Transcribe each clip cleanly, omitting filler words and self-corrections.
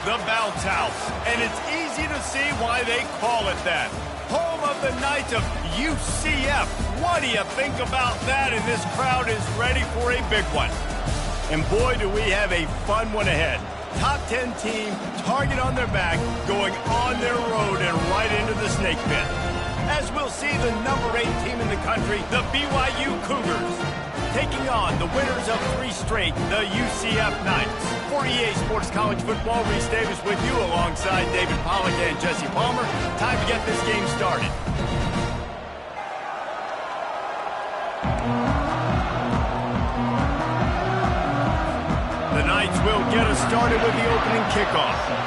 The Bounce House, and it's easy to see why they call it that. Home of the Knights of UCF. What do you think about that? And this crowd is ready for a big one. And boy, do we have a fun one ahead. Top 10 team, target on their back, going on their road and right into the snake pit. As we'll see the number 8 team in the country, the BYU Cougars, taking on the winners of 3 straight, the UCF Knights. For EA Sports College Football, Reese Davis with you alongside David Pollack and Jesse Palmer. Time to get this game started. The Knights will get us started with the opening kickoff.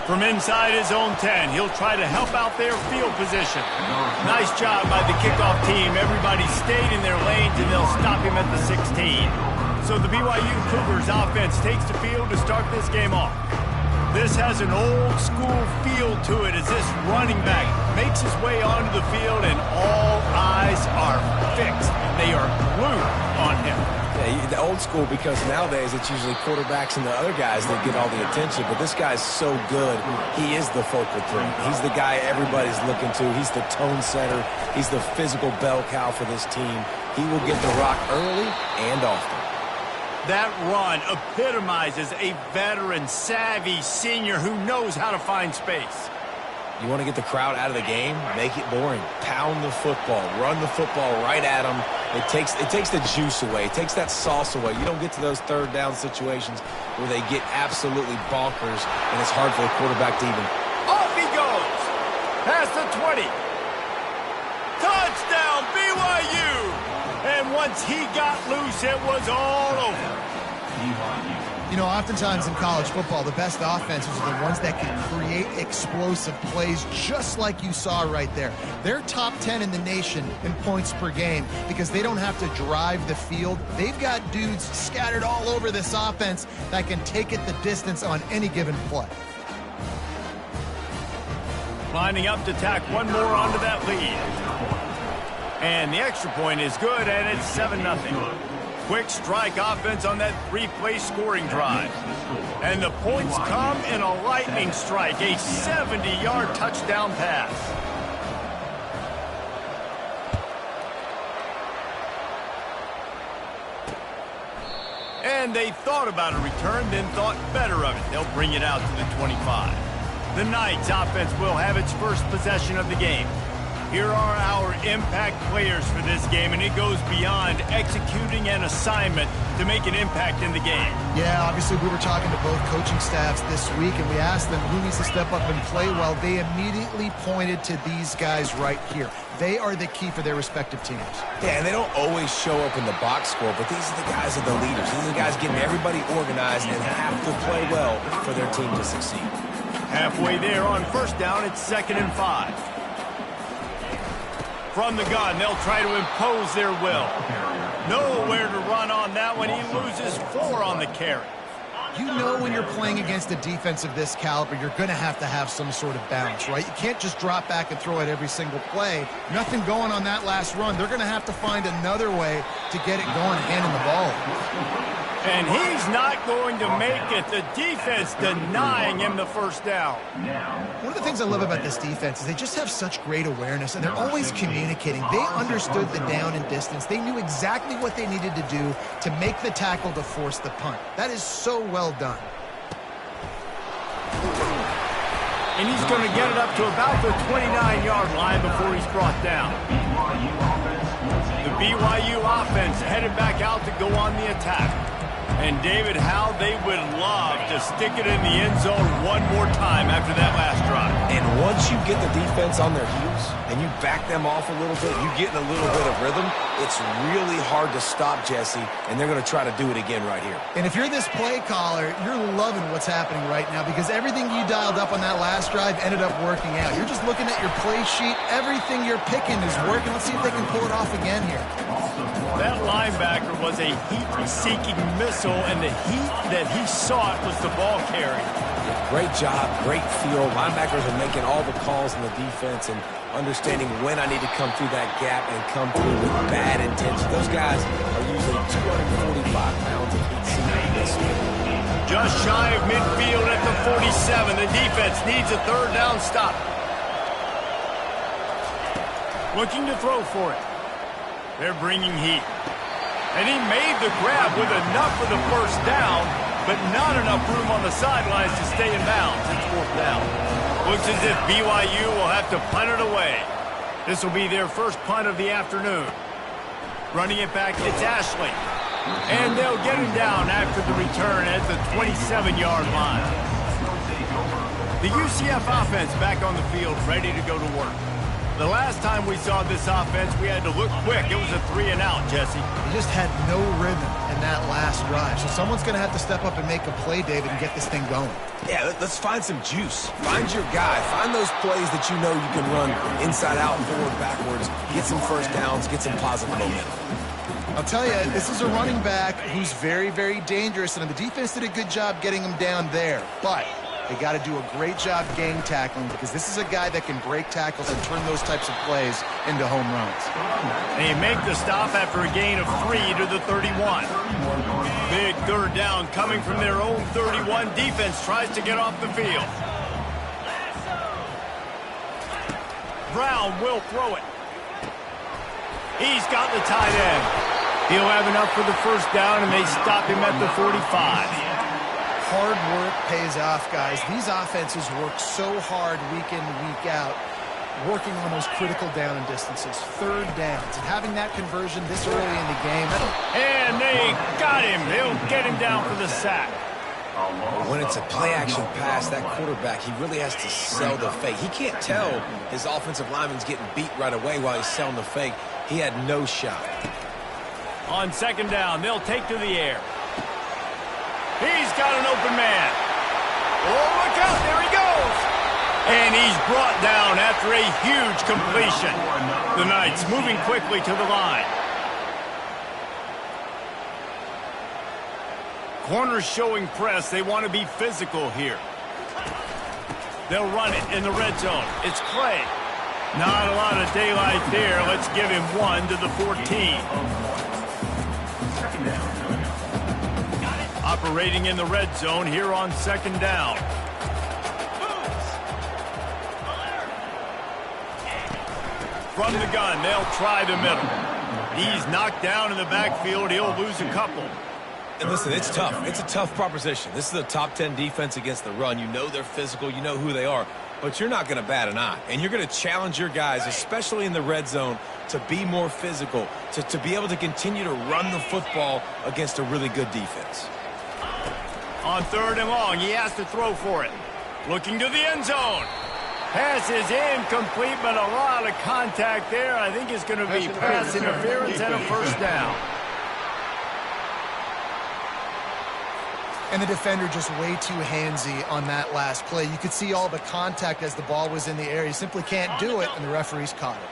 From inside his own 10, he'll try to help out their field position. Nice job by the kickoff team. Everybody stayed in their lanes, and they'll stop him at the 16. So the BYU Cougars offense takes the field to start this game off. This has an old-school feel to it as this running back makes his way onto the field, and all eyes are fixed. They are glued on him. Yeah, the old school, because nowadays it's usually quarterbacks and the other guys that get all the attention, but this guy's so good. He is the focal point. He's the guy everybody's looking to. He's the tone setter. He's the physical bell cow for this team. He will get the rock early and often. That run epitomizes a veteran, savvy senior who knows how to find space. You want to get the crowd out of the game? Make it boring. Pound the football. Run the football right at them. It takes the juice away. It takes that sauce away. You don't get to those third down situations where they get absolutely bonkers, and it's hard for the quarterback to even. Off he goes. Past the 20. Touchdown, BYU. And once he got loose, it was all over. You know, oftentimes in college football, the best offenses are the ones that can create explosive plays just like you saw right there. They're top 10 in the nation in points per game because they don't have to drive the field. They've got dudes scattered all over this offense that can take it the distance on any given play. Lining up to tack one more onto that lead. And the extra point is good, and it's 7-0. Quick strike offense on that 3-play scoring drive. And the points come in a lightning strike, a 70-yard touchdown pass. And they thought about a return, then thought better of it. They'll bring it out to the 25. The Knights offense will have its first possession of the game. Here are our impact players for this game, and it goes beyond executing an assignment to make an impact in the game. Yeah, obviously we were talking to both coaching staffs this week, and we asked them who needs to step up and play well. They immediately pointed to these guys right here. They are the key for their respective teams. Yeah, and they don't always show up in the box score, but these are the guys that are the leaders. These are the guys getting everybody organized and have to play well for their team to succeed. Halfway there on first down, it's 2nd and 5. From the gun, they'll try to impose their will. Nowhere to run on that one. He loses 4 on the carry. You know when you're playing against a defense of this caliber, you're going to have some sort of balance, right? You can't just drop back and throw it every single play. Nothing going on that last run. They're going to have to find another way to get it going, handing the ball. And he's not going to make it. The defense denying him the first down. One of the things I love about this defense is they just have such great awareness, and they're always communicating. They understood the down and distance. They knew exactly what they needed to do to make the tackle to force the punt. That is so well done. And he's going to get it up to about the 29-yard line before he's brought down. The BYU offense headed back out to go on the attack. And David, how they would love to stick it in the end zone one more time after that last drive. And once you get the defense on their heels and you back them off a little bit, you get in a little bit of rhythm, it's really hard to stop, Jesse, and they're going to try to do it again right here. And if you're this play caller, you're loving what's happening right now because everything you dialed up on that last drive ended up working out. You're just looking at your play sheet. Everything you're picking is working. Let's see if they can pull it off again here. That linebacker was a heat-seeking missile, and the heat that he sought was the ball carry. Great job, great feel. Linebackers are making all the calls in the defense, and understanding when I need to come through that gap and come through with bad intention. Those guys are usually 245 pounds of heat seeking this week. Just shy of midfield at the 47. The defense needs a third down stop. Looking to throw for it. They're bringing heat. And he made the grab with enough for the first down, but not enough room on the sidelines to stay in bounds. It's fourth down. Looks as if BYU will have to punt it away. This will be their first punt of the afternoon. Running it back, it's Ashley. And they'll get him down after the return at the 27-yard line. The UCF offense back on the field, ready to go to work. The last time we saw this offense, we had to look quick. It was a 3-and-out, Jesse. He just had no rhythm in that last drive. So someone's going to have to step up and make a play, David, and get this thing going. Yeah, let's find some juice. Find your guy. Find those plays that you know you can run inside out, forward, backwards. Get some first downs. Get some positive momentum. I'll tell you, this is a running back who's very, very dangerous, and the defense did a good job getting him down there. But they got to do a great job gang tackling because this is a guy that can break tackles and turn those types of plays into home runs. They make the stop after a gain of 3 to the 31. Big third down coming from their own 31. Defense tries to get off the field. Brown will throw it. He's got the tight end. He'll have enough for the first down, and they stop him at the 45. Hard work pays off, guys. These offenses work so hard week in, week out, working on those critical down and distances, third downs, and having that conversion this early in the game. And they got him. They'll get him down for the sack. When it's a play-action pass, that quarterback, he really has to sell the fake. He can't tell his offensive lineman's getting beat right away while he's selling the fake. He had no shot. On second down, they'll take to the air. He's got an open man. Oh, look out. There he goes. And he's brought down after a huge completion. The Knights moving quickly to the line. Corners showing press. They want to be physical here. They'll run it in the red zone. It's Clay. Not a lot of daylight there. Let's give him 1 to the 14. Operating in the red zone here on second down. From the gun, they'll try the middle. He's knocked down in the backfield. He'll lose a couple. And listen, it's tough. It's a tough proposition. This is a top 10 defense against the run. You know they're physical. You know who they are. But you're not going to bat an eye. And you're going to challenge your guys, especially in the red zone, to be more physical, to be able to continue to run the football against a really good defense. On third and long, he has to throw for it. Looking to the end zone. Pass is incomplete, but a lot of contact there. I think it's going to be pass interference and a first down. And the defender just way too handsy on that last play. You could see all the contact as the ball was in the air. He simply can't do it, and the referees caught it.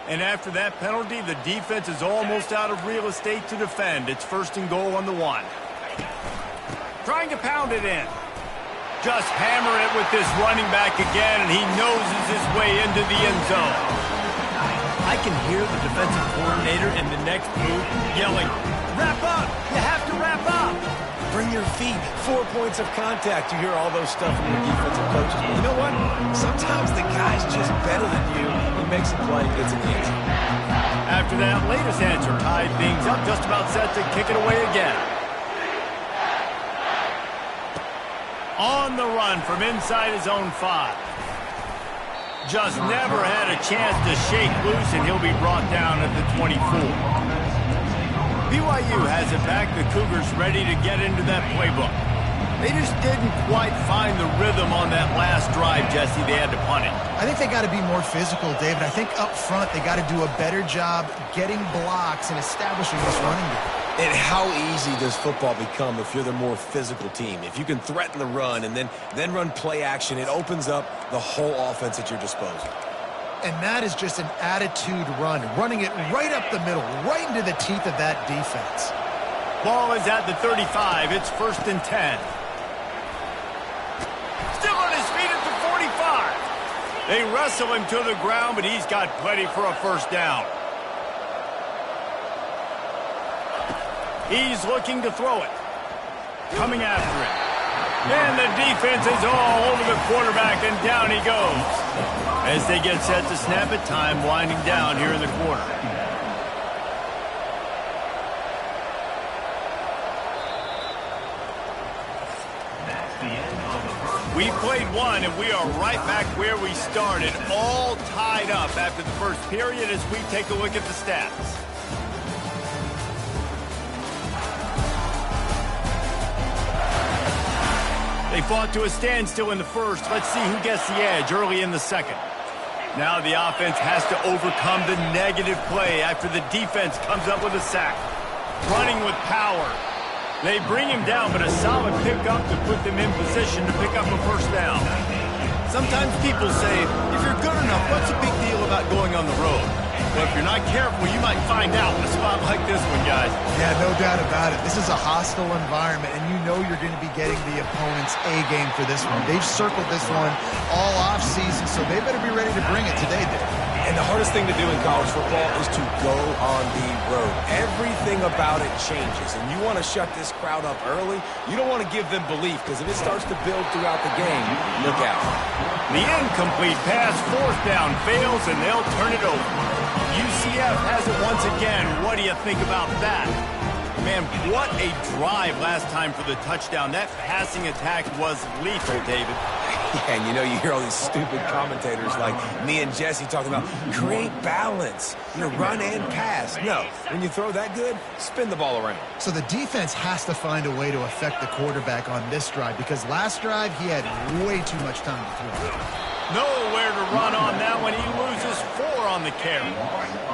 And after that penalty, the defense is almost out of real estate to defend. It's first and goal on the 1. Trying to pound it in. Just hammer it with this running back again, and he noses his way into the end zone. I can hear the defensive coordinator in the next move yelling, "Wrap up! You have to wrap up!" Bring your feet. 4 points of contact. You hear all those stuff from your defensive coaches. But you know what? Sometimes the guy's just better than you. He makes a play, gets an answer. After that latest answer tied things up, just about set to kick it away again. On the run from inside his own 5. Just never had a chance to shake loose, and he'll be brought down at the 24. BYU has it back. The Cougars ready to get into that playbook. They just didn't quite find the rhythm on that last drive, Jesse. They had to punt it. I think they got to be more physical, David. I think up front they got to do a better job getting blocks and establishing this running game. And how easy does football become if you're the more physical team? If you can threaten the run and then run play action, it opens up the whole offense at your disposal. And that is just an attitude run, running it right up the middle, right into the teeth of that defense. Ball is at the 35. It's first and 10. Still on his feet at the 45. They wrestle him to the ground, but he's got plenty for a first down. He's looking to throw it. Coming after it. And the defense is all over the quarterback, and down he goes. As they get set to snap it, time winding down here in the quarter. We played one, and we are right back where we started, all tied up after the first period as we take a look at the stats. They fought to a standstill in the first. Let's see who gets the edge early in the second. Now the offense has to overcome the negative play after the defense comes up with a sack. Running with power. They bring him down, but a solid pickup to put them in position to pick up a first down. Sometimes people say, if you're good enough, what's the big deal about going on the road? Well, if you're not careful, you might find out in a spot like this one, guys. Yeah, no doubt about it. This is a hostile environment, and you know you're going to be getting the opponent's A-game for this one. They've circled this one all offseason, so they better be ready to bring it today, Dave. And the hardest thing to do in college football is to go on the road. Everything about it changes, and you want to shut this crowd up early. You don't want to give them belief, because if it starts to build throughout the game, look out. The incomplete pass, fourth down, fails, and they'll turn it over. UCF has it once again. What do you think about that? Man, what a drive last time for the touchdown. That passing attack was lethal, David. Yeah, and you know, you hear all these stupid commentators like me and Jesse talking about create balance, run and pass. No, when you throw that good, spin the ball around. So the defense has to find a way to affect the quarterback on this drive, because last drive he had way too much time to throw. Nowhere to run on that one. He loses 4 on the carry.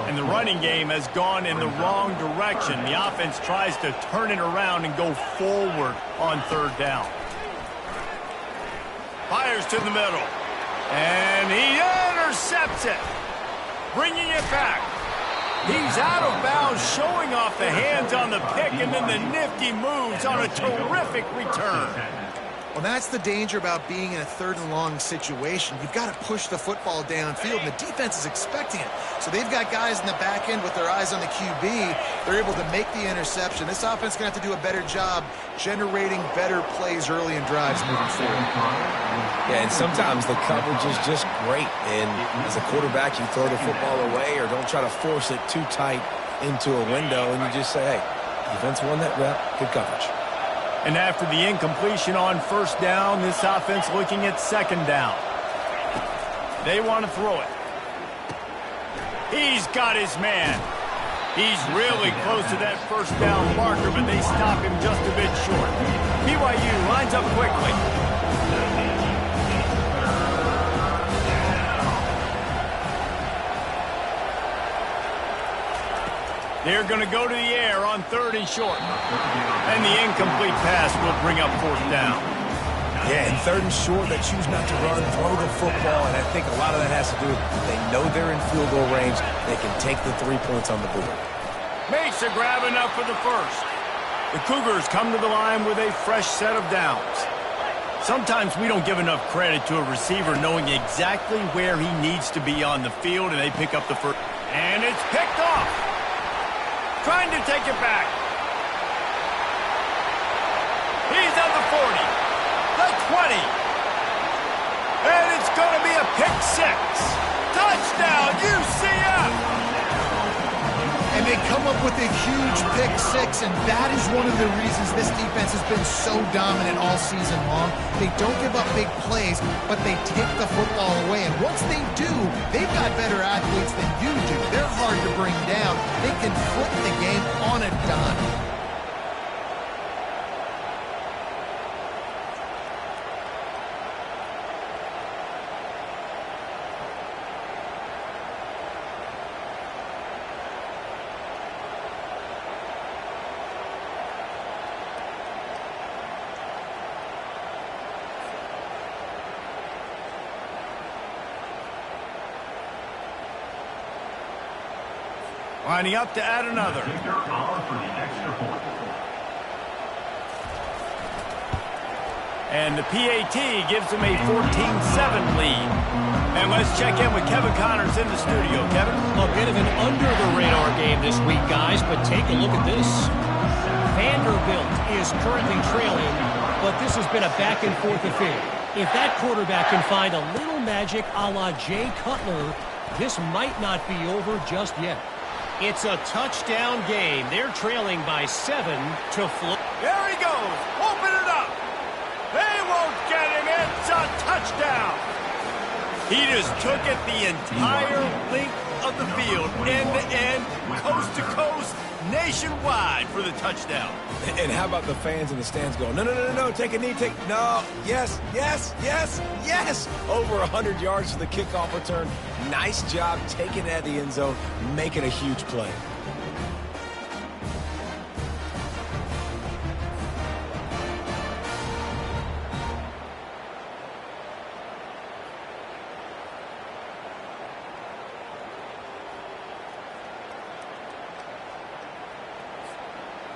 And the running game has gone in the wrong direction. The offense tries to turn it around and go forward on third down. Fires to the middle. And he intercepts it. Bringing it back. He's out of bounds, showing off the hands on the pick, and then the nifty moves on a terrific return. Well, that's the danger about being in a third and long situation. You've got to push the football downfield, and the defense is expecting it. So they've got guys in the back end with their eyes on the QB. They're able to make the interception. This offense is going to have to do a better job generating better plays early in drives moving forward. Yeah, and sometimes the coverage is just great. And as a quarterback, you throw the football away or don't try to force it too tight into a window, and you just say, hey, defense won that rep, good coverage. And after the incompletion on first down, this offense looking at second down. They want to throw it. He's got his man. He's really close to that first down marker, but they stop him just a bit short. BYU lines up quickly. They're going to go to the air on third and short. And the incomplete pass will bring up fourth down. Yeah, and third and short, they choose not to run, throw the football, and I think a lot of that has to do with they know they're in field goal range. They can take the 3 points on the board. Makes a grab enough for the first. The Cougars come to the line with a fresh set of downs. Sometimes we don't give enough credit to a receiver knowing exactly where he needs to be on the field, and they pick up the first. And it's picked off. Trying to take it back. He's at the 40, the 20. And it's going to be a pick six. Touchdown, UCF! And they come up with a huge pick six, and that is one of the reasons this defense has been so dominant all season long. They don't give up big plays, but they take the football away. And once they do, they've got better athletes than you do. They're hard to bring down. They can flip the game on a dime. Lining up to add another. And the PAT gives them a 14-7 lead. And let's check in with Kevin Connors in the studio. Kevin? A bit of an under-the-radar game this week, guys, but take a look at this. Vanderbilt is currently trailing, but this has been a back-and-forth affair. If that quarterback can find a little magic a la Jay Cutler, this might not be over just yet. It's a touchdown game. They're trailing by 7 to Florida. There he goes. Open it up. They won't get him. It's a touchdown. He just took it the entire length of the field, end-to-end, coast-to-coast, nationwide for the touchdown. And how about the fans in the stands going, no, no, no, no, no, take a knee, no, yes, yes, yes, yes. Over 100 yards for the kickoff return. Nice job taking it out of the end zone, making a huge play.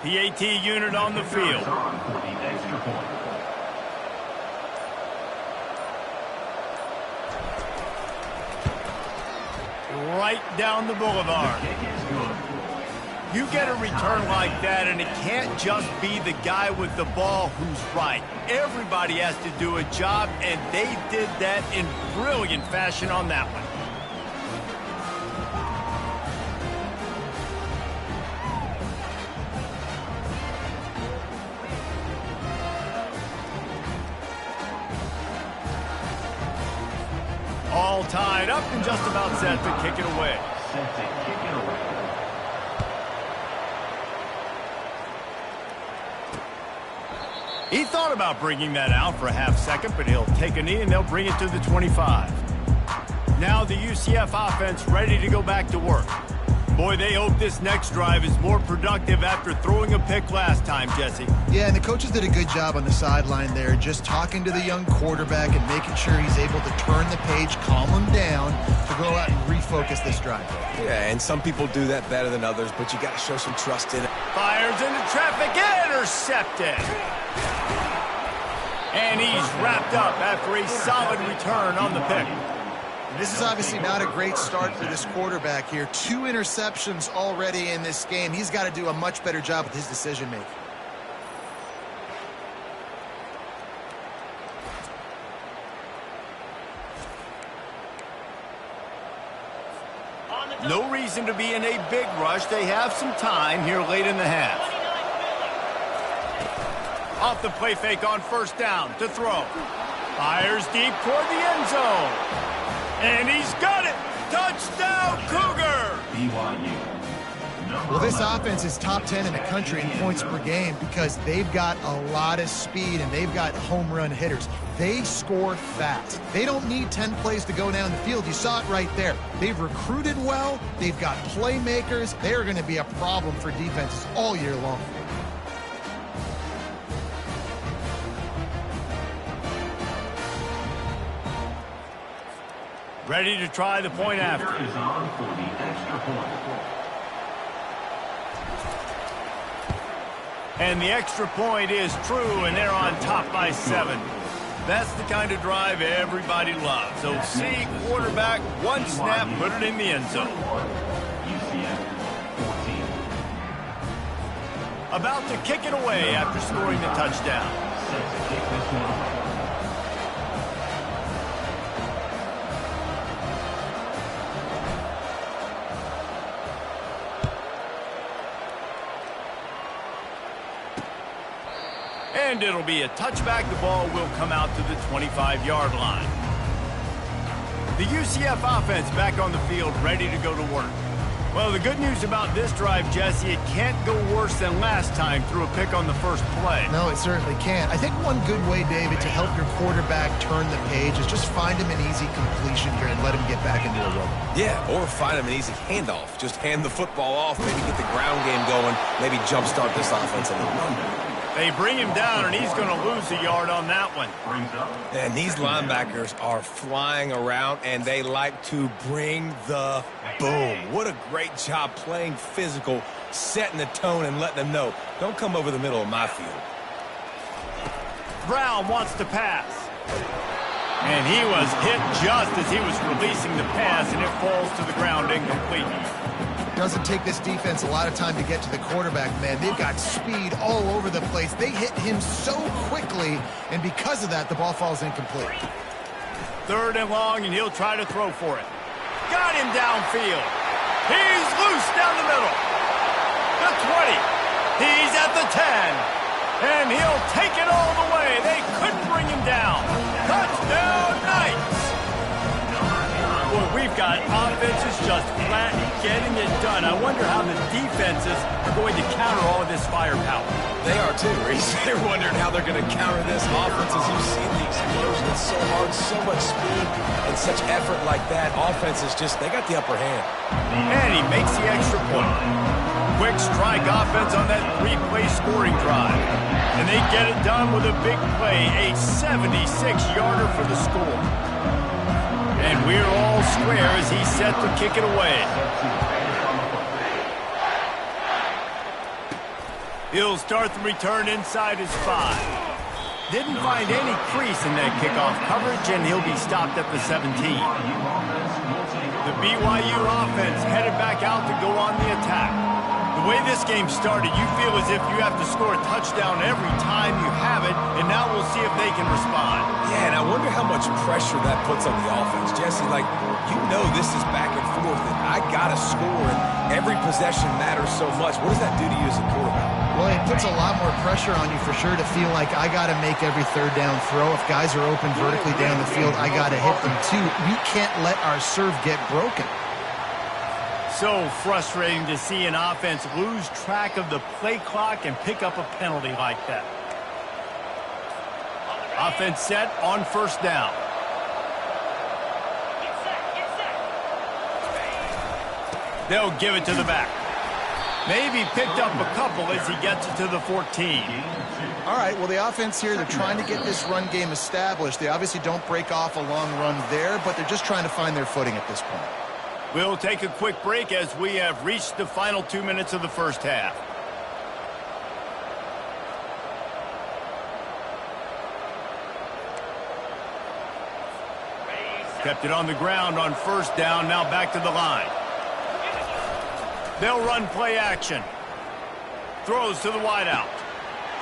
PAT unit on the field. Right down the boulevard. You get a return like that, and it can't just be the guy with the ball who's right. Everybody has to do a job, and they did that in brilliant fashion on that one. All tied up and just about set to kick it away. He thought about bringing that out for a half second, but he'll take a knee and they'll bring it to the 25. Now the UCF offense ready to go back to work. Boy, they hope this next drive is more productive after throwing a pick last time, Jesse. Yeah, and the coaches did a good job on the sideline there, just talking to the young quarterback and making sure he's able to turn the page, calm him down, to go out and refocus this drive. Yeah, and some people do that better than others, but you got to show some trust in it. Fires into traffic, intercepted. And he's wrapped up after a solid return on the pick. This is obviously not a great start for this quarterback here. 2 interceptions already in this game. He's got to do a much better job with his decision-making. No reason to be in a big rush. They have some time here late in the half. Off the play fake on first down to throw. Fires deep toward the end zone. And he's got it! Touchdown, Cougar! Well, this offense is top 10 in the country in points per game because they've got a lot of speed and they've got home run hitters. They score fast. They don't need 10 plays to go down the field. You saw it right there. They've recruited well. They've got playmakers. They're going to be a problem for defenses all year long. Ready to try the point after. And the extra point is true, and they're on top by 7. That's the kind of drive everybody loves. So see, quarterback, one snap, put it in the end zone. About to kick it away after scoring the touchdown. And it'll be a touchback. The ball will come out to the 25-yard line. The UCF offense back on the field, ready to go to work. Well, the good news about this drive, Jesse, it can't go worse than last time through a pick on the first play. No, it certainly can't. I think one good way, David, to help your quarterback turn the page is just find him an easy completion here and let him get back into a rhythm. Yeah, or find him an easy handoff. Just hand the football off, maybe get the ground game going, maybe jumpstart this offense a little. They bring him down, and he's going to lose a yard on that one. And these linebackers are flying around, and they like to bring the boom. What a great job playing physical, setting the tone, and letting them know, don't come over the middle of my field. Brown wants to pass. And he was hit just as he was releasing the pass, and it falls to the ground incomplete. Doesn't take this defense a lot of time to get to the quarterback, man. They've got speed all over the place. They hit him so quickly, and because of that, the ball falls incomplete. 3rd and long, and he'll try to throw for it. Got him downfield. He's loose down the middle. The 20. He's at the 10. And he'll take it all the way. They couldn't bring him down. Touchdown, Knights! Boy, we've got offenses just flat getting it done. I wonder how the defenses are going to counter all of this firepower. They are too, Reese. They're wondering how they're going to counter this offense. As you see the explosion, it's so hard, so much speed, and such effort like that. Offense is just, they got the upper hand. And he makes the extra point. Quick strike offense on that 3-play scoring drive. And they get it done with a big play, a 76-yarder for the score. And we're all square as he's set to kick it away. He'll start the return inside his 5. Didn't find any crease in that kickoff coverage, and he'll be stopped at the 17. The BYU offense headed back out to go on the attack. The way this game started, you feel as if you have to score a touchdown every time you have it, and now we'll see if they can respond. Yeah, and I wonder how much pressure that puts on the offense. Jesse, like, you know this is back and forth, and I got to score, and every possession matters so much. What does that do to you as a quarterback? Well, it puts a lot more pressure on you for sure to feel like I got to make every 3rd down throw. If guys are open vertically down the field, I got to hit them too. We can't let our serve get broken. So frustrating to see an offense lose track of the play clock and pick up a penalty like that. Offense set on 1st down. They'll give it to the back. Maybe picked up a couple as he gets it to the 14. All right, well, the offense here, they're trying to get this run game established. They obviously don't break off a long run there, but they're just trying to find their footing at this point. We'll take a quick break as we have reached the final 2 minutes of the first half. Kept it on the ground on 1st down, now back to the line. They'll run play action. Throws to the wideout.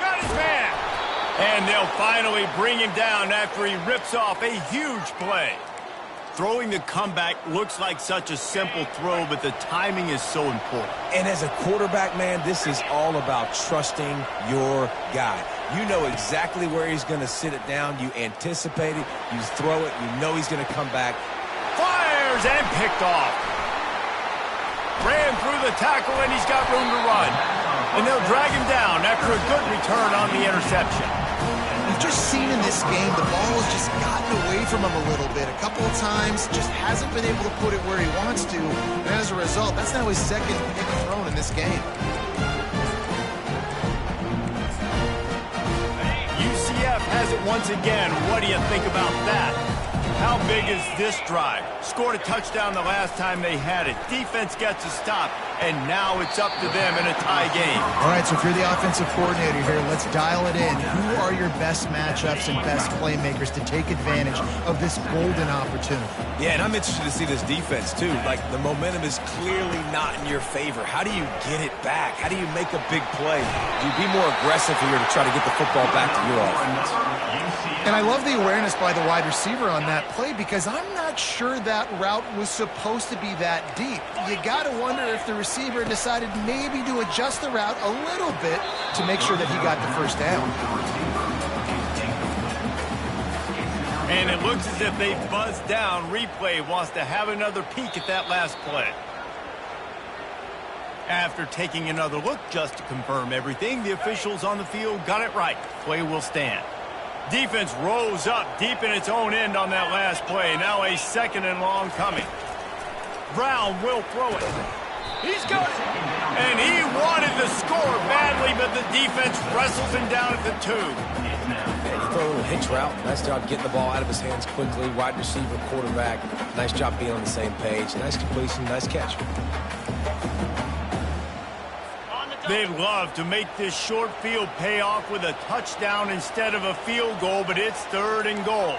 Got his man! And they'll finally bring him down after he rips off a huge play. Throwing the comeback looks like such a simple throw, but the timing is so important. And as a quarterback, man, this is all about trusting your guy. You know exactly where he's going to sit it down. You anticipate it. You throw it. You know he's going to come back. Fires and picked off. Ran through the tackle, and he's got room to run. And they'll drag him down after a good return on the interception. We've just seen in this game the ball has just gotten away from him a little bit. A couple of times, just hasn't been able to put it where he wants to. And as a result, that's now his 2nd pick thrown in this game. UCF has it once again. What do you think about that? How big is this drive? Scored a touchdown the last time they had it. Defense gets a stop, and now it's up to them in a tie game. All right, so if you're the offensive coordinator here, let's dial it in. Who are your best matchups and best playmakers to take advantage of this golden opportunity? Yeah, and I'm interested to see this defense, too. Like, the momentum is clearly not in your favor. How do you get it back? How do you make a big play? Do you be more aggressive here to try to get the football back to your offense? And I love the awareness by the wide receiver on that play because I'm not sure that route was supposed to be that deep. You got to wonder if the receiver decided maybe to adjust the route a little bit to make sure that he got the 1st down. And it looks as if they buzzed down. Replay wants to have another peek at that last play. After taking another look just to confirm everything, the officials on the field got it right. Play will stand. Defense rose up deep in its own end on that last play. Now a 2nd and long coming. Brown will throw it. He's got it. And he wanted to score badly, but the defense wrestles him down at the 2. And he threw a little hitch route. Nice job getting the ball out of his hands quickly. Wide receiver, quarterback. Nice job being on the same page. Nice completion, nice catch. On the They'd love to make this short field pay off with a touchdown instead of a field goal, but it's 3rd and goal.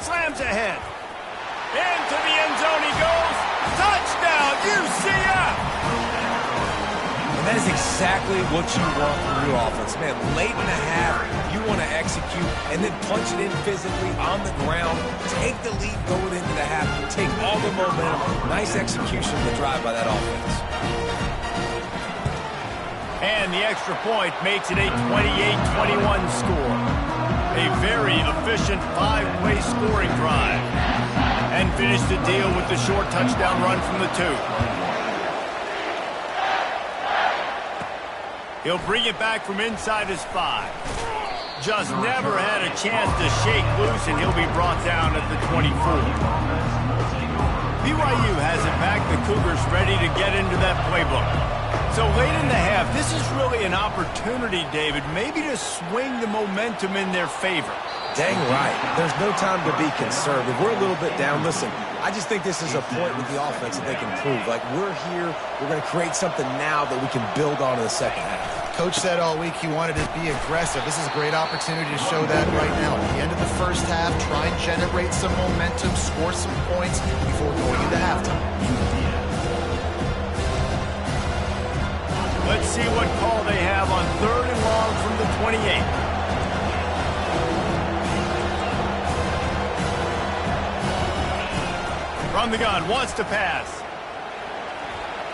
Slams ahead. Into the end zone he goes. Touchdown, UCF! And that is exactly what you want from your offense. Man, late in the half, you want to execute and then punch it in physically on the ground. Take the lead going into the half. Take all the momentum. Nice execution of the drive by that offense. And the extra point makes it a 28-21 score. A very efficient 5-play scoring drive. And finish the deal with the short touchdown run from the 2. He'll bring it back from inside his 5. Just never had a chance to shake loose, and he'll be brought down at the 24. BYU has it back. The Cougars ready to get into that playbook. So late in the half, this is really an opportunity, David, maybe to swing the momentum in their favor. Dang right. There's no time to be concerned. If we're a little bit down, listen, I just think this is a point with the offense that they can prove. Like, we're here, we're going to create something now that we can build on in the second half. Coach said all week he wanted to be aggressive. This is a great opportunity to show that right now. At the end of the first half, try and generate some momentum, score some points before going into halftime. Let's see what call they have on 3rd and long from the 28. From the gun, wants to pass.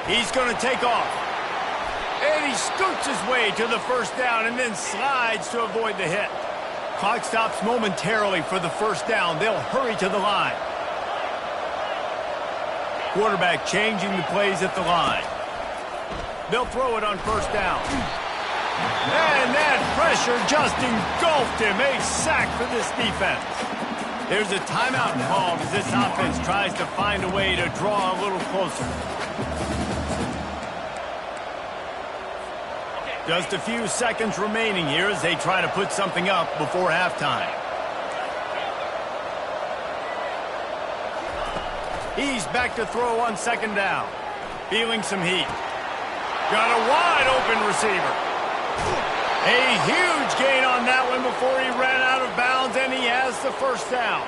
He's going to take off. And he scoots his way to the first down and then slides to avoid the hit. Clock stops momentarily for the first down. They'll hurry to the line. Quarterback changing the plays at the line. They'll throw it on first down. And that pressure just engulfed him. A sack for this defense. There's a timeout called as this offense tries to find a way to draw a little closer. Just a few seconds remaining here as they try to put something up before halftime. He's back to throw on 2nd down. Feeling some heat. Got a wide open receiver. A huge gain on that one before he ran out of bounds, and he has the first down.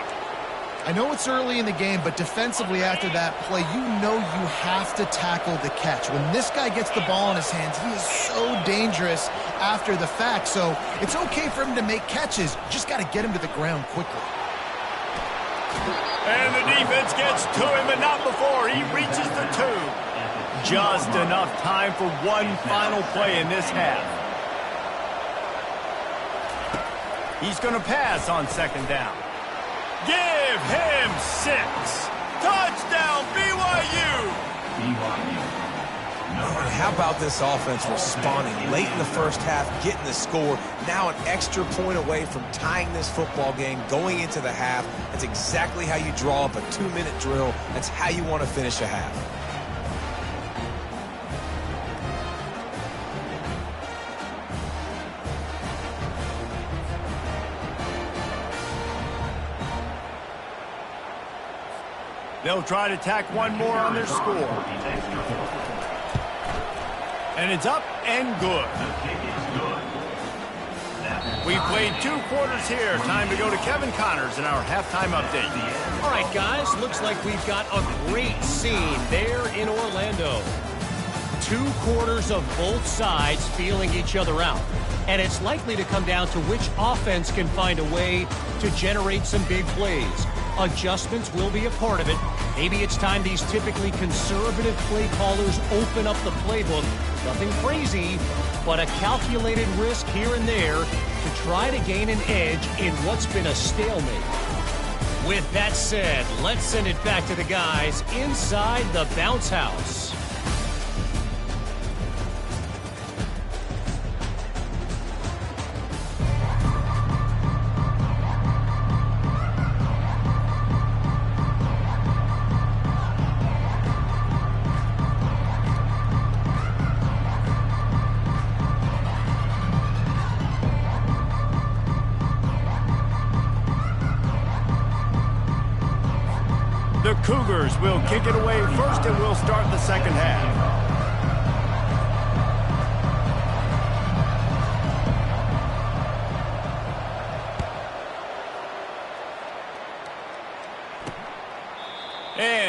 I know it's early in the game, but defensively after that play, you know you have to tackle the catch. When this guy gets the ball in his hands, he is so dangerous after the fact. So it's okay for him to make catches. Just got to get him to the ground quickly. And the defense gets to him, but not before he reaches the 2. Just enough time for one final play in this half. He's going to pass on 2nd down. Give him 6. Touchdown, BYU! How about this offense responding late in the first half, getting the score, now an extra point away from tying this football game, going into the half. That's exactly how you draw up a 2-minute drill. That's how you want to finish a half. They'll try to tack one more on their score. And it's up and good. We played 2 quarters here. Time to go to Kevin Connors in our halftime update. All right, guys, looks like we've got a great scene there in Orlando. 2 quarters of both sides feeling each other out. And it's likely to come down to which offense can find a way to generate some big plays. Adjustments will be a part of it. Maybe it's time these typically conservative play callers open up the playbook. Nothing crazy, but a calculated risk here and there to try to gain an edge in what's been a stalemate. With that said, let's send it back to the guys inside the bounce house. The Cougars will kick it away first, and we'll start the second half.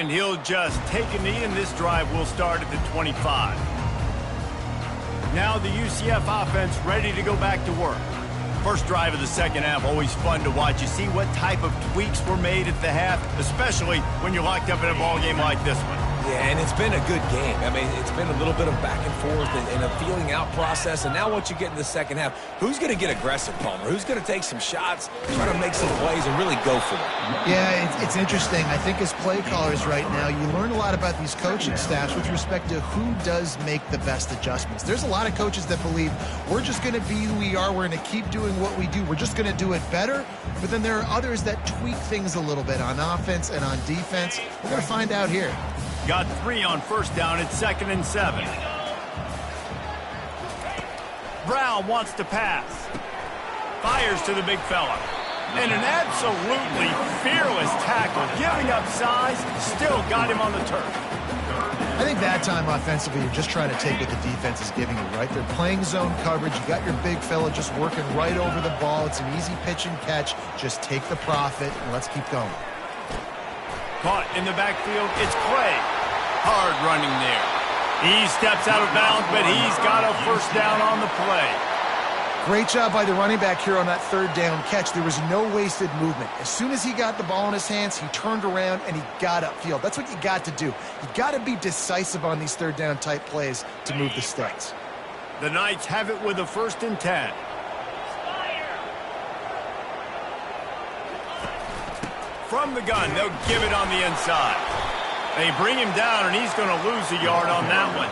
And he'll just take a knee, and this drive will start at the 25. Now the UCF offense ready to go back to work. First drive of the second half, always fun to watch. You see what type of tweaks were made at the half, especially when you're locked up in a ball game like this one. Yeah, and it's been a good game. I mean, it's been a little bit of back and forth and a feeling out process. And now once you get in the second half, who's going to get aggressive, Palmer? Who's going to take some shots, try to make some plays, and really go for it? Yeah, it's interesting. I think as play callers right now, you learn a lot about these coaching staffs with respect to who does make the best adjustments. There's a lot of coaches that believe we're just going to be who we are. We're going to keep doing what we do. We're just going to do it better. But then there are others that tweak things a little bit on offense and on defense. We're going to find out here. Got 3 on first down. It's 2nd and 7. Brown wants to pass. Fires to the big fella. And an absolutely fearless tackle. Giving up size, still got him on the turf. I think that time offensively, you're just trying to take what the defense is giving you, right? They're playing zone coverage. You got your big fella just working right over the ball. It's an easy pitch and catch. Just take the profit, and let's keep going. Caught in the backfield, it's Clay. Hard running there. He steps out of bounds, but he's got a first down on the play. Great job by the running back here on that third down catch. There was no wasted movement. As soon as he got the ball in his hands, he turned around and he got upfield. That's what you got to do. You got to be decisive on these third down type plays to move the sticks. The Knights have it with a 1st and 10. From the gun, they'll give it on the inside. They bring him down, and he's going to lose a yard on that one.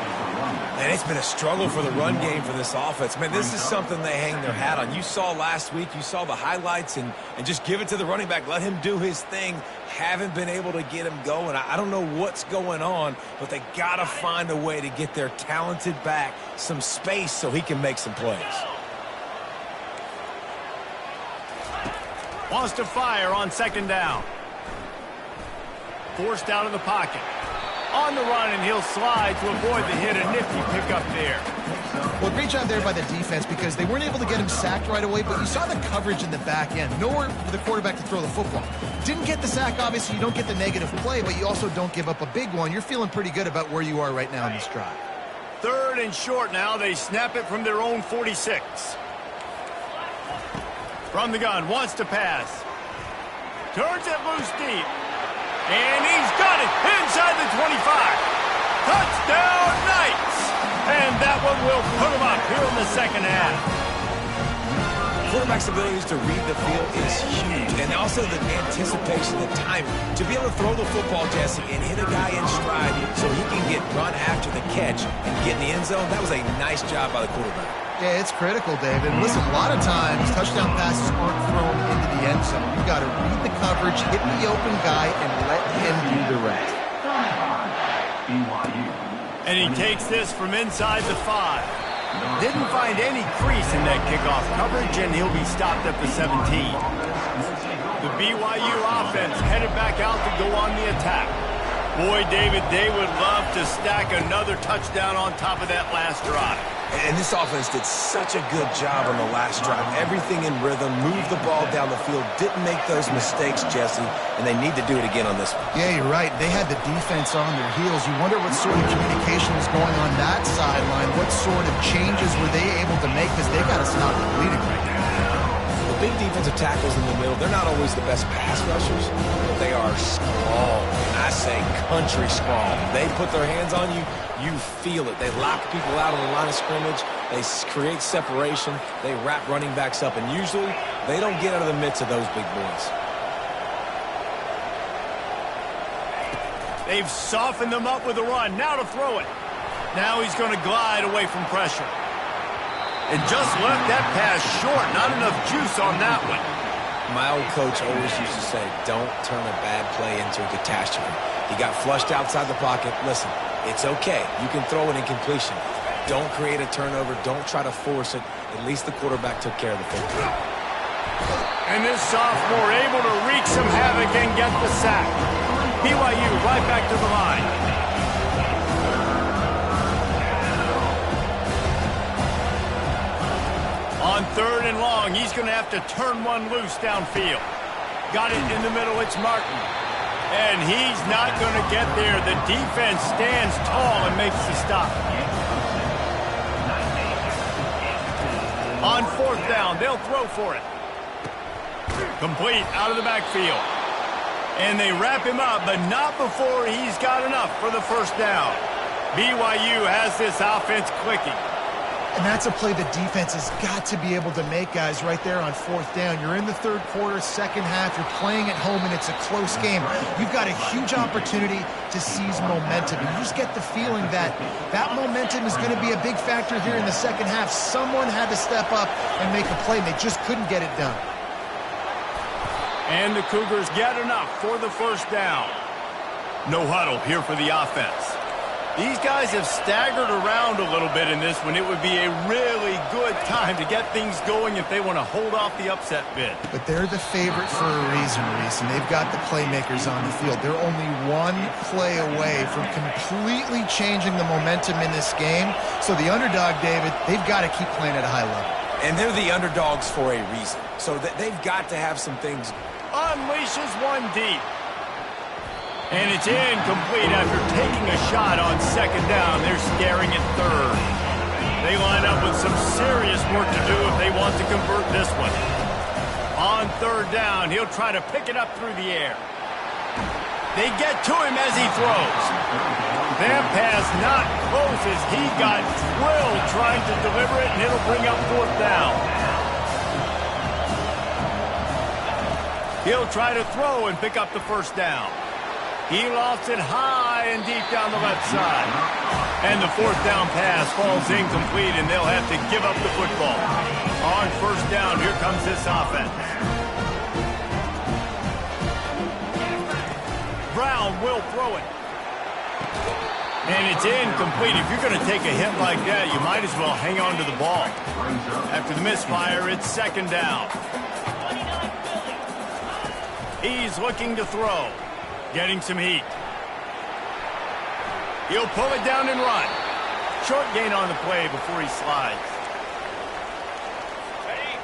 And it's been a struggle for the run game for this offense. Man, this is something they hang their hat on. You saw last week, you saw the highlights, and just give it to the running back. Let him do his thing. Haven't been able to get him going. I don't know what's going on, but they got to find a way to get their talented back some space so he can make some plays. Wants to fire on 2nd down. Forced out of the pocket. On the run, and he'll slide to avoid the hit. A nifty pickup there. Well, great job there by the defense because they weren't able to get him sacked right away, but you saw the coverage in the back end. Nowhere for the quarterback to throw the football. Didn't get the sack, obviously. You don't get the negative play, but you also don't give up a big one. You're feeling pretty good about where you are right now in this drive. 3rd and short now. They snap it from their own 46. From the gun, wants to pass. Turns it loose deep. And he's got it inside the 25. Touchdown, Knights! And that one will put him up here in the second half. Quarterback's abilities to read the field is huge, and also the anticipation, the timing. To be able to throw the football, Jesse, and hit a guy in stride so he can get run after the catch and get in the end zone, that was a nice job by the quarterback. Yeah, it's critical, David. Listen, a lot of times touchdown passes aren't thrown into the end zone. You've got to read the coverage, hit the open guy, and let him do the rest. And he takes this from inside the 5. Didn't find any crease in that kickoff coverage, and he'll be stopped at the 17. The BYU offense headed back out to go on the attack. Boy, David, they would love to stack another touchdown on top of that last drive. And this offense did such a good job on the last drive. Everything in rhythm, moved the ball down the field, didn't make those mistakes, Jesse, and they need to do it again on this one. Yeah, you're right. They had the defense on their heels. You wonder what sort of communication was going on that sideline. What sort of changes were they able to make because they got to stop the bleeding right now. The big defensive tackles in the middle, they're not always the best pass rushers, but they are strong. And I say country strong. They put their hands on you, you feel it. They lock people out on the line of scrimmage. They create separation. They wrap running backs up, and usually they don't get out of the midst of those big boys. They've softened them up with a run. Now to throw it. Now he's going to glide away from pressure. And just left that pass short. Not enough juice on that one. My old coach always used to say, don't turn a bad play into a catastrophe. He got flushed outside the pocket. Listen, it's okay. You can throw an incompletion. Don't create a turnover. Don't try to force it. At least the quarterback took care of the football. And this sophomore able to wreak some havoc and get the sack. BYU right back to the line. On 3rd and long, he's going to have to turn one loose downfield. Got it in the middle, it's Martin. And he's not going to get there. The defense stands tall and makes the stop. On fourth down, they'll throw for it. Complete out of the backfield. And they wrap him up, but not before he's got enough for the first down. BYU has this offense clicking. And that's a play the defense has got to be able to make, guys, right there on fourth down. You're in the third quarter, second half. You're playing at home, and it's a close game. You've got a huge opportunity to seize momentum. And you just get the feeling that that momentum is going to be a big factor here in the second half. Someone had to step up and make a play, and they just couldn't get it done. And the Cougars get enough for the first down. No huddle here for the offense. These guys have staggered around a little bit in this one. It would be a really good time to get things going if they want to hold off the upset bid. But they're the favorite for a reason, Reese, and they've got the playmakers on the field. They're only one play away from completely changing the momentum in this game. So the underdog, David, they've got to keep playing at a high level. And they're the underdogs for a reason. So they've got to have some things. Unleashes one deep. And it's incomplete after taking a shot on second down. They're staring at third. They line up with some serious work to do if they want to convert this one. On third down, he'll try to pick it up through the air. They get to him as he throws. That pass not close as he got drilled trying to deliver it, and it'll bring up fourth down. He'll try to throw and pick up the first down. He lofts it high and deep down the left side. And the fourth down pass falls incomplete, and they'll have to give up the football. On first down, here comes this offense. Brown will throw it. And it's incomplete. If you're going to take a hit like that, you might as well hang on to the ball. After the misfire, it's second down. He's looking to throw. Getting some heat. He'll pull it down and run. Short gain on the play before he slides.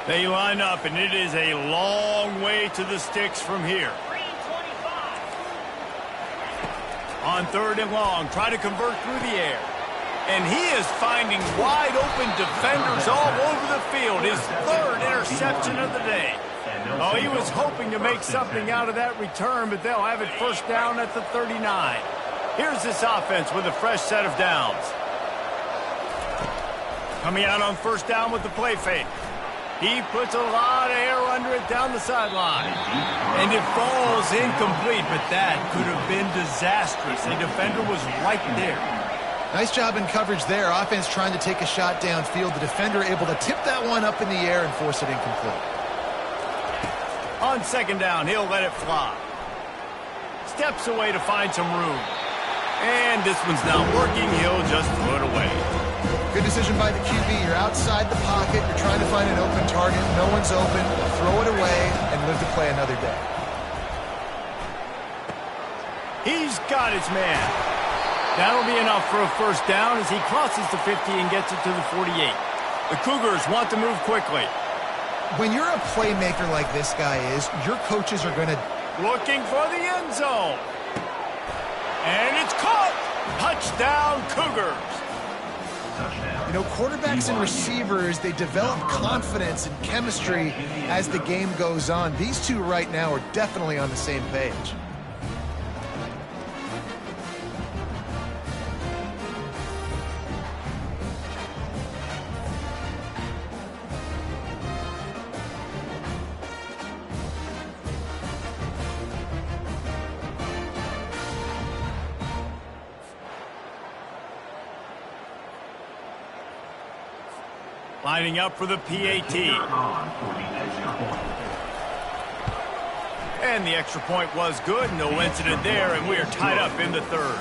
They line up, and it is a long way to the sticks from here. On third and long, try to convert through the air. And he is finding wide open defenders all over the field. His third interception of the day. Oh, he was hoping to make something out of that return, but they'll have it first down at the 39. Here's this offense with a fresh set of downs. Coming out on first down with the play fake. He puts a lot of air under it down the sideline. And it falls incomplete, but that could have been disastrous. The defender was right there. Nice job in coverage there. Offense trying to take a shot downfield. The defender able to tip that one up in the air and force it incomplete. On second down, he'll let it fly. Steps away to find some room. And this one's not working. He'll just throw it away. Good decision by the QB. You're outside the pocket. You're trying to find an open target. No one's open. Throw it away and live to play another day. He's got his man. That'll be enough for a first down as he crosses the 50 and gets it to the 48. The Cougars want to move quickly. When you're a playmaker like this guy is, your coaches are going to... Looking for the end zone. And it's caught. Touchdown, Cougars. You know, quarterbacks and receivers, they develop confidence and chemistry as the game goes on. These two right now are definitely on the same page. Lining up for the PAT. And the extra point was good. No incident there, and we are tied up in the third.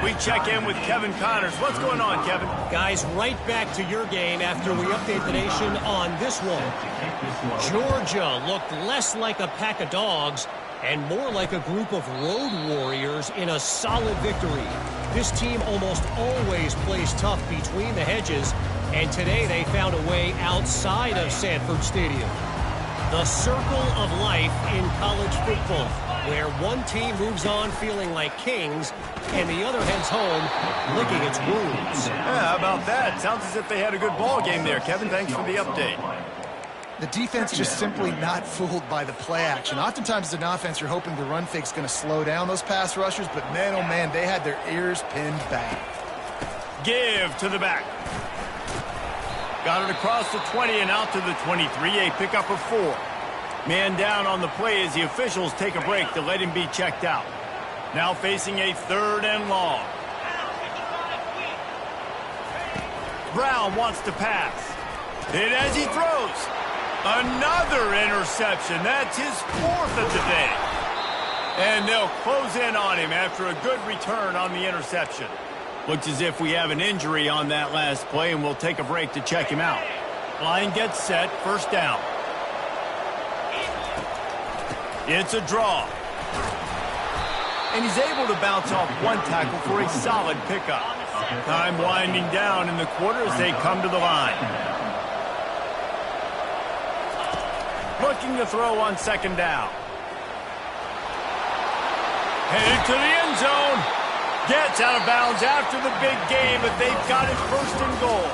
We check in with Kevin Connors. What's going on, Kevin? Guys, right back to your game after we update the nation on this one. Georgia looked less like a pack of dogs and more like a group of road warriors in a solid victory. This team almost always plays tough between the hedges, and today they found a way outside of Sanford Stadium. The circle of life in college football. where one team moves on feeling like kings and the other heads home licking its wounds. Yeah, how about that? Sounds as if they had a good ball game there. Kevin, thanks for the update. The defense just simply not fooled by the play action. Oftentimes as an offense, you're hoping the run fake's going to slow down those pass rushers, but man, oh man, they had their ears pinned back. Give to the back. Got it across the 20 and out to the 23, a pickup of 4. Man down on the play as the officials take a break to let him be checked out. Now facing a 3rd and long. Brown wants to pass. Hit as he throws. Another interception. That's his 4th of the day. And they'll close in on him after a good return on the interception. Looks as if we have an injury on that last play, and we'll take a break to check him out. Line gets set, 1st down. It's a draw. And he's able to bounce off 1 tackle for a solid pickup. Time winding down in the quarter as they come to the line. Looking to throw on 2nd down. Headed to the end zone. Gets out of bounds after the big game, but they've got it 1st and goal.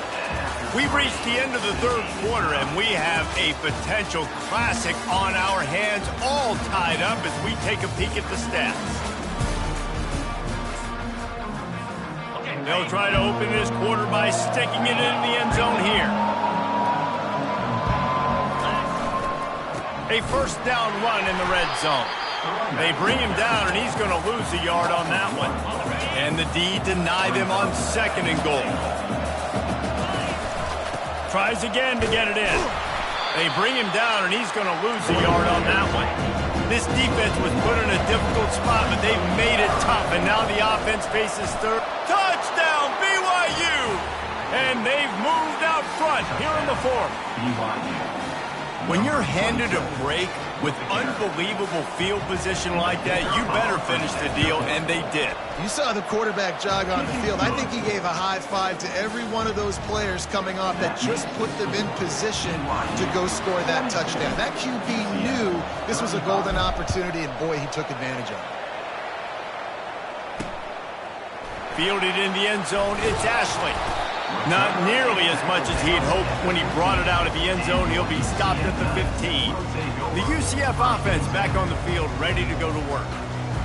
We've reached the end of the 3rd quarter, and we have a potential classic on our hands, all tied up as we take a peek at the stats. They'll try to open this quarter by sticking it in the end zone here. A 1st down run in the red zone. They bring him down, and he's going to lose a yard on that one. And the D deny them on 2nd and goal. Tries again to get it in. They bring him down, and he's going to lose a yard on that one. This defense was put in a difficult spot, but they've made it tough, and now the offense faces 3rd. Touchdown, BYU! And they've moved out front here in the 4th. When you're handed a break with unbelievable field position like that, you better finish the deal, and they did. You saw the quarterback jog on the field. I think he gave a high five to every one of those players coming off that just put them in position to go score that touchdown. That QB knew this was a golden opportunity, and boy, he took advantage of it. Fielded in the end zone, it's Ashley. Not nearly as much as he had hoped when he brought it out of the end zone. He'll be stopped at the 15. The UCF offense back on the field, ready to go to work.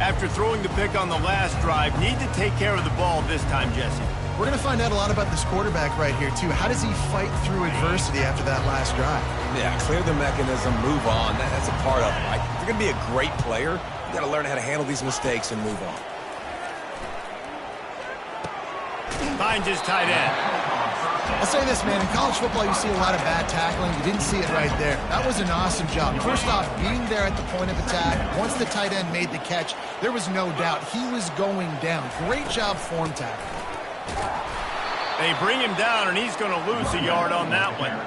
After throwing the pick on the last drive, need to take care of the ball this time, Jesse. We're going to find out a lot about this quarterback right here, too. How does he fight through adversity after that last drive? Yeah, clear the mechanism, move on. That's a part of it, right? If you're going to be a great player, you got to learn how to handle these mistakes and move on. Finds his tight end. I'll say this, man. In college football, you see a lot of bad tackling. You didn't see it right there. That was an awesome job. First off, being there at the point of attack. Once the tight end made the catch, there was no doubt he was going down. Great job form tackling. They bring him down, and he's going to lose a yard on that one.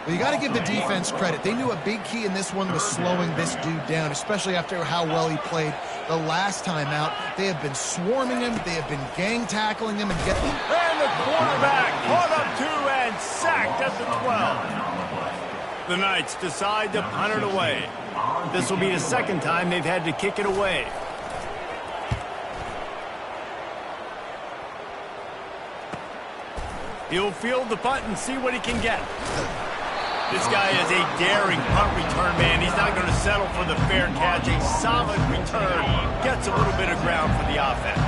Well, you got to give the defense credit. They knew a big key in this one was slowing this dude down, especially after how well he played the last time out. They have been swarming him. They have been gang tackling him. And the quarterback caught up to and sacked at the 12. The Knights decide to punt it away. This will be the 2nd time they've had to kick it away. He'll field the punt and see what he can get. This guy is a daring punt return man. He's not going to settle for the fair catch. A solid return gets a little bit of ground for the offense.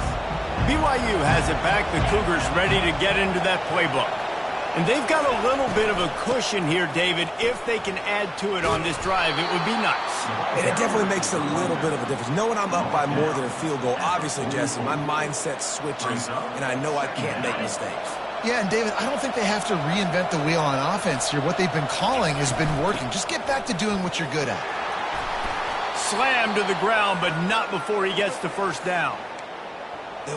BYU has it back. The Cougars ready to get into that playbook. And they've got a little bit of a cushion here, David. If they can add to it on this drive, it would be nice. And it definitely makes a little bit of a difference. Knowing I'm up by more than a field goal, obviously, Jesse, my mindset switches, and I know I can't make mistakes. Yeah, and David, I don't think they have to reinvent the wheel on offense here. What they've been calling has been working. Just get back to doing what you're good at. Slammed to the ground, but not before he gets the 1st down.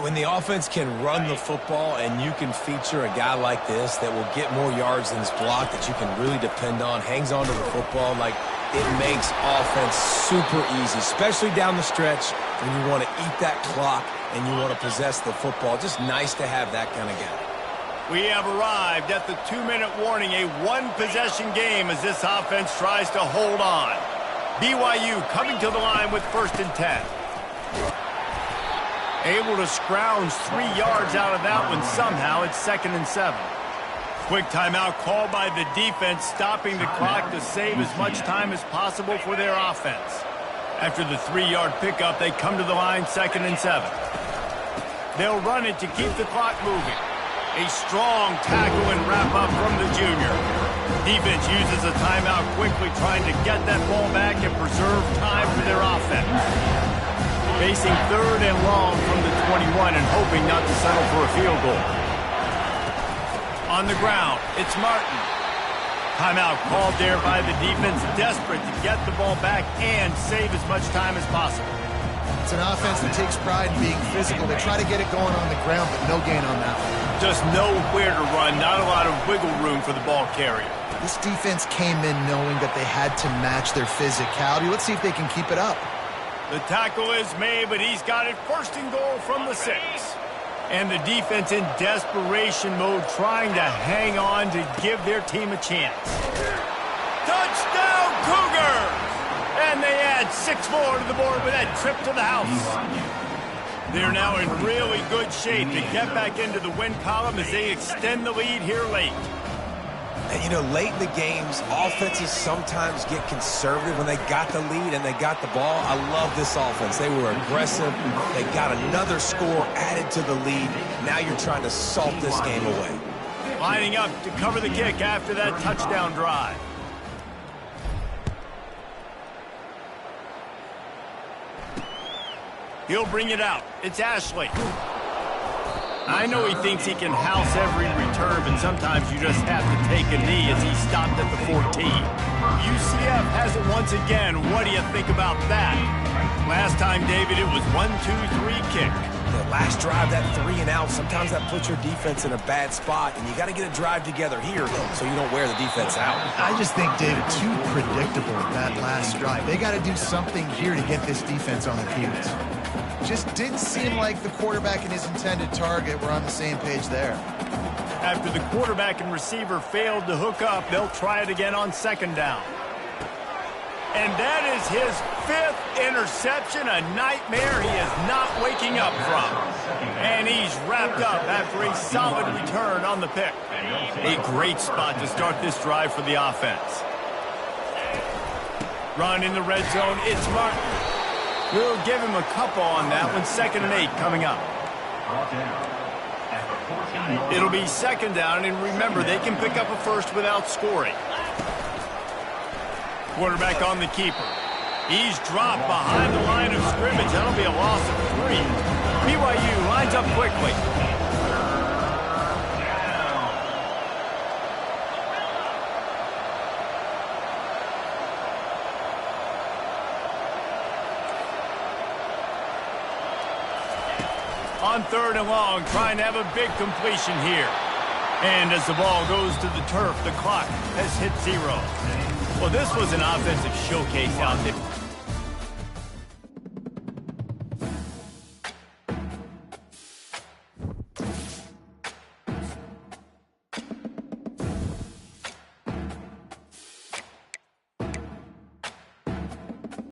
When the offense can run the football and you can feature a guy like this that will get more yards than his block, that you can really depend on, hangs on to the football, like it makes offense super easy, especially down the stretch when you want to eat that clock and you want to possess the football. Just nice to have that kind of guy. We have arrived at the 2-minute warning, a one-possession game as this offense tries to hold on. BYU coming to the line with 1st and 10. Able to scrounge 3 yards out of that one somehow. It's 2nd and 7. Quick timeout called by the defense, stopping the clock to save as much time as possible for their offense. After the 3-yard pickup, they come to the line 2nd and 7. They'll run it to keep the clock moving. A strong tackle and wrap-up from the junior. Defense uses a timeout quickly, trying to get that ball back and preserve time for their offense. Facing 3rd and long from the 21 and hoping not to settle for a field goal. On the ground, it's Martin. Timeout called there by the defense, desperate to get the ball back and save as much time as possible. It's an offense that takes pride in being physical. They try to get it going on the ground, but no gain on that one. Just nowhere to run, not a lot of wiggle room for the ball carrier. This defense came in knowing that they had to match their physicality. Let's see if they can keep it up. The tackle is made, but he's got it 1st and goal from the 6. And the defense in desperation mode, trying to hang on to give their team a chance. Touchdown, Cougars! And they add 6 more to the board with that trip to the house. They're now in really good shape to get back into the win column as they extend the lead here late. And, you know, late in the games, offenses sometimes get conservative when they got the lead and they got the ball. I love this offense. They were aggressive. They got another score added to the lead. Now you're trying to salt this game away. Lining up to cover the kick after that touchdown drive. He'll bring it out. It's Ashley. I know he thinks he can house every return, but sometimes you just have to take a knee as he stopped at the 14. UCF has it once again. What do you think about that? Last time, David, it was 1-2-3 kick. The last drive, that 3 and out, sometimes that puts your defense in a bad spot, and you got to get a drive together here so you don't wear the defense out. I just think, David, too predictable that last drive. They got to do something here to get this defense on their heels. Just didn't seem like the quarterback and his intended target were on the same page there. After the quarterback and receiver failed to hook up, they'll try it again on 2nd down. And that is his 5th interception, a nightmare he is not waking up from. And he's wrapped up after a solid return on the pick. A great spot to start this drive for the offense. Run in the red zone, it's Martin. We'll give him a couple on that one. 2nd and 8 coming up. It'll be 2nd down, and remember, they can pick up a first without scoring. Quarterback on the keeper. He's dropped behind the line of scrimmage. That'll be a loss of 3. BYU lines up quickly. On 3rd and long, trying to have a big completion here. And as the ball goes to the turf, the clock has hit 0. Well, this was an offensive showcase out there.